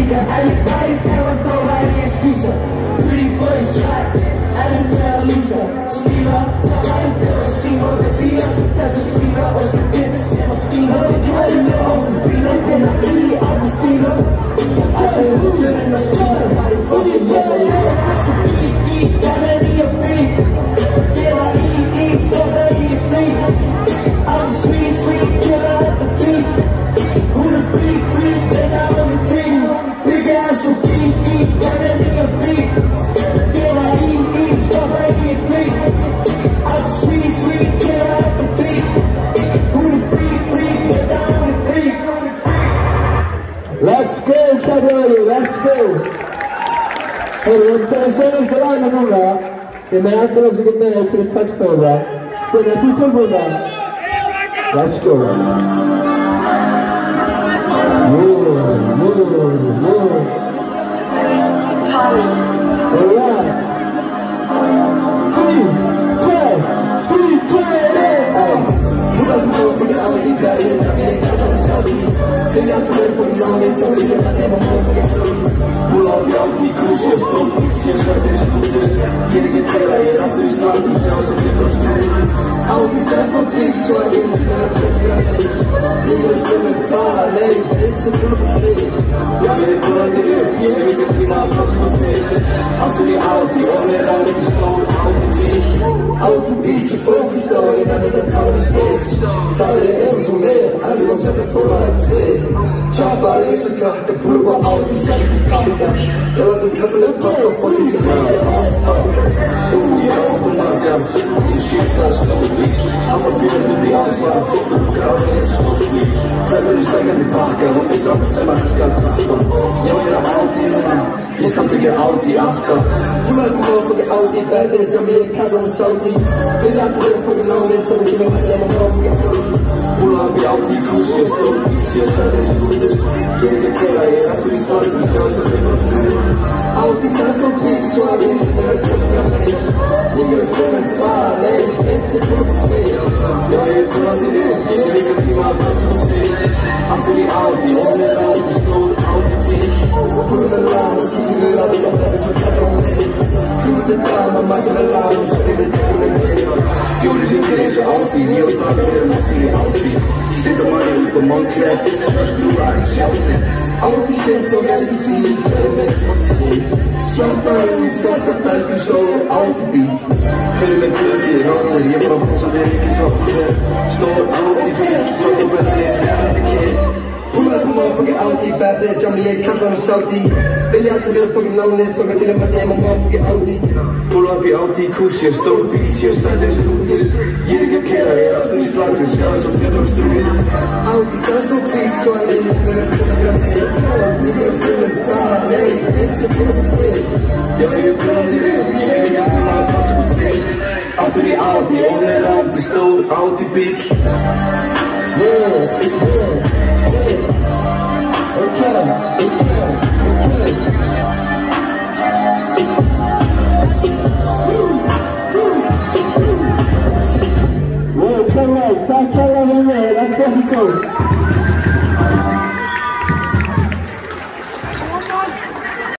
líka ef ég væri pefa þá væri ég skvísa. Pretty boy shot, með að lúsa. Stíla, tala fyrir síma. Við býja til þess að sína og skiptir sem að skína. Við kæðum með okkur fína, finna í okkur fína. Að þau húðurinn að skína, hvað er fucking ég? Þessi beat, gana nýja beat. Gefa í, stoppa í því. I'm sweet, killer at the beat. Hún er free, beina on the free. Við geðum svo beat, gana nýja beat. Gefa í, stoppa í því. I'm sweet, killer at the beat. Hún er free, beina on the free. Let's go, Cabrera, let's go. Hey, jag kan säga för alla några. Det är med alla som är med och kunde touchballa. Spela till tullballa. Let's go. Tommy. Alright. 3, 2, 3, hey. Pull up more for the Audi, got it, I got on Saudi. Vill jag inte mer för din lån, inte vill jag inte mer för din Saudi. Pull up, jag alltid kurs, jag står på mix, jag kör det som kunder. Ger ingen pera, jag är alltid i start, och kör så fler och stund. Audi fast och trist, så jag är inte mer på experiment. Ringer och stämmer, nej, inte så full på fri. Jag vill bara till det, jag är inte fina, pass på fri. Alltså det är alltid, och det är alltid stor, alltid bitch. Alltid bitch, i fokus då, innan mina talar med fisk. Talar det även som är, aldrig någon sätter tålar här på fri. Tjappar är så kraften, puller på allt i säkert i pandan. Jag låter katten en papp och folk inte höjer av marken. Jag är ofta marken, det shit fast stor bitch. Han var 400 i alpa, och för graven är så stor bitch. Själv är du säkert i parken, och det straffar sig man ska trappa. Jag gör alltid innan, jag samtycker alltid asta. Pullar på mig, fucking alltid bad bitch, jag med katten och Saudi. Vill jag inte det, fucking lonely, för det är nog att jag mår fucking Saudi. Pullar på alltid kurs, jag står bitch, jag kör det som kunder. Jag är kera, jag är alltid i start, och kör så fler och stund. Alltid fast och bitch, så jag är inte mer på experiment. Ligger och stämmer, nej, inte så full på fri. Jag är bara till det, jag är lika prima, pass och fri. Alltså det är alltid, och det är alltid stor, alltid bitch. Pullar med larm och sitter i alla de bättre som kallar om mig. Du vet det där, man matchar med larm, så det vet jag med dig. Fjordet ringer är så alltid, ni och tagar med dem alltid, alltid. Sitter man ut på Montclair, svart broar, selfie. Alltid känd för väldigt fint, där är mig för fri. Svarta i svarta färg, du står alltid beat. Följer med glögg i rater, jag får dem som det är mycket svarta. Står alltid beat, svart och väldigt, jag är inte kid. Pullar på mig, fucking alltid bad bitch, jag med katten och Saudi. Vill jag inte vara fucking lonely, fråga till en madam och man fucking alltid. Pullar på alltid kurs, jag står bitch, jag sätter det så roligt. Ger inga kera, jag är alltid i slag, jag kör så fler och strul. Alltid fast och bitch, så jag är inte mer på experiment. Ligger och stämmer, nej, inte så full på fri. Jag är bra till det, jag är inga prima, pass på fri. Alltid det är alltid, och det är alltid stor, alltid bitch.